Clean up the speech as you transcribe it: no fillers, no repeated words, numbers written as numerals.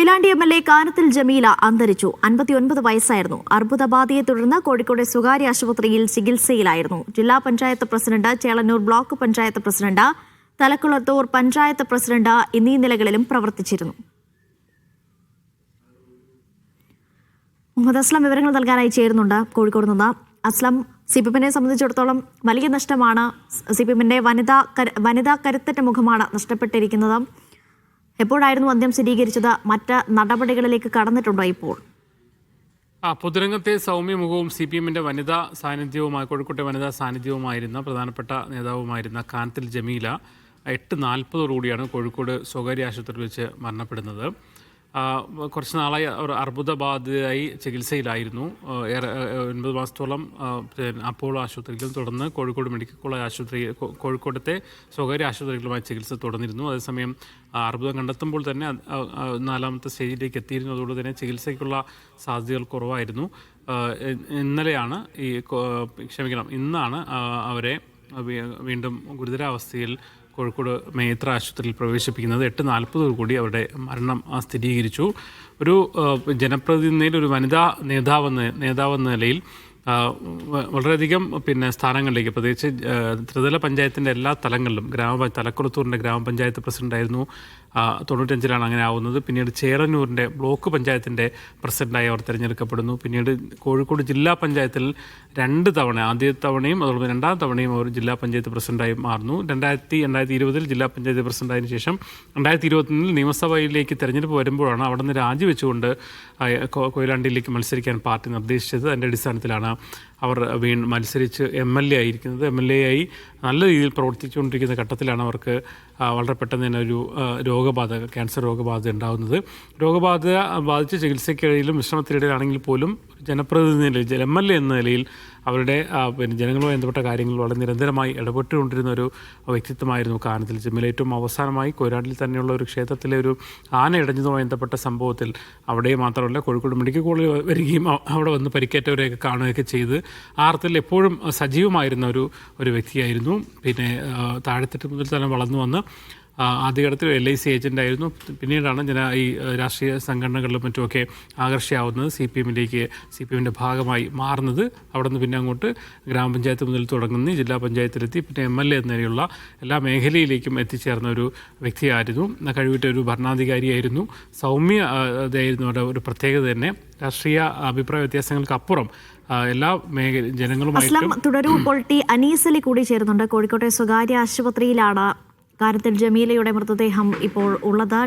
Koyilandy MLA. Kanathil Jameela അന്തരിച്ചു. 59 വയസ്സായിരുന്നു. അർബുദബാധയെ തുടർന്ന് കോഴിക്കോട് സ്വകാര്യ ആശുപത്രിയിൽ ചികിത്സയിലായിരുന്നു. ജില്ലാ panchayat president, Chelannur block panchayat president, Thalakkulathur panchayat president എന്നീ നിലകളിലും പ്രവർത്തിച്ചിരുന്നു. മുഹമ്മദ് അസ്ലം വിവരങ്ങൾ നൽകാനായി ചേരുന്നുണ്ട് കോഴിക്കോട് നിന്ന്. അസ്ലം, സിപിഎമ്മിനെ സംബന്ധിച്ചിടത്തോളം വലിയ നഷ്ടമാണ്. സിപിഎമ്മിന്റെ വനിതാ കരുത്തറ്റ മുഖമാണ് നഷ്ടപ്പെട്ടിരിക്കുന്നത്. എപ്പോഴായിരുന്നു അന്ത്യം സ്ഥിരീകരിച്ചത്? മറ്റ് നടപടികളിലേക്ക് കടന്നിട്ടുണ്ടോ ഇപ്പോൾ? പൊതുരംഗത്തെ സൗമ്യമുഖവും സിപിഎമ്മിന്റെ വനിതാ സാന്നിധ്യവുമായി കോഴിക്കോട്ടെ വനിതാ സാന്നിധ്യവുമായിരുന്ന പ്രധാനപ്പെട്ട നേതാവുമായിരുന്ന കാനത്തിൽ ജമീല 8:40 കോഴിക്കോട് സ്വകാര്യ ആശുപത്രിയിൽ വെച്ച് മരണപ്പെടുന്നത്. കുറച്ച് നാളായി അവർ അർബുദബാധിതയായി ചികിത്സയിലായിരുന്നു. 9 മാസത്തോളം അപ്പോളോ ആശുപത്രിയിലും തുടർന്ന് കോഴിക്കോട് മെഡിക്കൽ കോളേജ് ആശുപത്രി, കോഴിക്കോടത്തെ സ്വകാര്യ ആശുപത്രികളുമായി ചികിത്സ തുടർന്നിരുന്നു. അതേസമയം അർബുദം കണ്ടെത്തുമ്പോൾ തന്നെ 4ാമത്തെ സ്റ്റേജിലേക്ക് എത്തിയിരുന്നു. അതുകൊണ്ട് തന്നെ ചികിത്സയ്ക്കുള്ള സാധ്യതകൾ കുറവായിരുന്നു. ഇന്നാണ് അവരെ വീണ്ടും ഗുരുതരാവസ്ഥയിൽ കോഴിക്കോട് മേത്ര ആശുപത്രിയിൽ പ്രവേശിപ്പിക്കുന്നത്. 8:40 അവരുടെ മരണം സ്ഥിരീകരിച്ചു. ഒരു ജനപ്രതിനിധിയിൽ ഒരു വനിതാ നേതാവെന്ന നിലയിൽ വളരെയധികം സ്ഥാനങ്ങളിലേക്ക്, പ്രത്യേകിച്ച് ത്രിതല പഞ്ചായത്തിൻ്റെ എല്ലാ തലങ്ങളിലും, തലക്കുളത്തൂരിൻ്റെ ഗ്രാമപഞ്ചായത്ത് പ്രസിഡൻ്റായിരുന്നു. 95 അങ്ങനെ ആവുന്നത്. പിന്നീട് ചേളന്നൂരിൻ്റെ ബ്ലോക്ക് പഞ്ചായത്തിൻ്റെ പ്രസിഡൻ്റായി അവർ തിരഞ്ഞെടുക്കപ്പെടുന്നു. പിന്നീട് കോഴിക്കോട് ജില്ലാ പഞ്ചായത്തിൽ 2 തവണ, ആദ്യത്തെ തവണയും അതുപോലെ 2ാം തവണയും അവർ ജില്ലാ പഞ്ചായത്ത് പ്രസിഡൻ്റായി മാറുന്നു. 2020 ജില്ലാ പഞ്ചായത്ത് പ്രസിഡൻ്റായതിനു ശേഷം 2021 നിയമസഭയിലേക്ക് തിരഞ്ഞെടുപ്പ് വരുമ്പോഴാണ് അവിടെ നിന്ന് രാജിവെച്ചുകൊണ്ട് കൊയിലാണ്ടിയിലേക്ക് മത്സരിക്കാൻ പാർട്ടി നിർദ്ദേശിച്ചത്. അതിൻ്റെ അടിസ്ഥാനത്തിലാണ് അവർ മത്സരിച്ച് MLA ആയിരിക്കുന്നത്. MLA ആയി നല്ല രീതിയിൽ പ്രവർത്തിച്ചുകൊണ്ടിരിക്കുന്ന ഘട്ടത്തിലാണ് അവർക്ക് വളരെ പെട്ടെന്ന് തന്നെ ഒരു ക്യാൻസർ രോഗബാധ ഉണ്ടാകുന്നത്. ബാധിച്ച ചികിത്സയ്ക്കിടയിലും വിശ്രമത്തിനിടയിലാണെങ്കിൽ പോലും ജനപ്രതിനിധി നിലയിൽ, MLA എന്ന നിലയിൽ അവരുടെ ജനങ്ങളുമായി ബന്ധപ്പെട്ട കാര്യങ്ങൾ വളരെ നിരന്തരമായി ഇടപെട്ടുകൊണ്ടിരുന്ന ഒരു വ്യക്തിത്വമായിരുന്നു കാനത്തിൽ ജമീല. ഏറ്റവും അവസാനമായി കൊയിലാണ്ടിൽ തന്നെയുള്ള ഒരു ക്ഷേത്രത്തിലെ ഒരു ആന ഇടഞ്ഞതുമായി ബന്ധപ്പെട്ട സംഭവത്തിൽ അവിടെ മാത്രമല്ല കോഴിക്കോട് മെഡിക്കൽ കോളേജ് വരികയും അവിടെ വന്ന് പരിക്കേറ്റവരെയൊക്കെ കാണുകയൊക്കെ ചെയ്ത് ആ അർത്ഥത്തിൽ എപ്പോഴും സജീവമായിരുന്ന ഒരു വ്യക്തിയായിരുന്നു. പിന്നെ താഴെത്തട്ട് മുതൽ തന്നെ വളർന്നു വന്ന് ആദ്യഘട്ടത്തിൽ LIC ഏജൻ്റായിരുന്നു. പിന്നീടാണ് ഈ രാഷ്ട്രീയ സംഘടനകളിലും മറ്റുമൊക്കെ ആകർഷയാവുന്നത്, CPMൻ്റെ ഭാഗമായി മാറുന്നത്. അവിടെ നിന്ന് പിന്നെ അങ്ങോട്ട് ഗ്രാമപഞ്ചായത്ത് മുതൽ തുടങ്ങുന്ന ജില്ലാ പഞ്ചായത്തിലെത്തി പിന്നെ MLA എന്നതിലുള്ള എല്ലാ മേഖലയിലേക്കും എത്തിച്ചേർന്ന ഒരു വ്യക്തിയായിരുന്നു. കഴിവിട്ട ഒരു ഭരണാധികാരിയായിരുന്നു. സൗമ്യതയായിരുന്നു അവരുടെ ഒരു പ്രത്യേകത തന്നെ. രാഷ്ട്രീയ അഭിപ്രായ വ്യത്യാസങ്ങൾക്കപ്പുറം എല്ലാ ജനങ്ങളുമായിട്ടും തുടരും. ഇപ്പോൾ അനീസ് അലി കൂടി ചേരുന്നുണ്ട്. കോഴിക്കോട്ടെ സ്വകാര്യ ആശുപത്രിയിലാണ് കാനത്തിൽ ജമീലയുടെ മൃതദേഹം ഇപ്പോൾ ഉള്ളത്.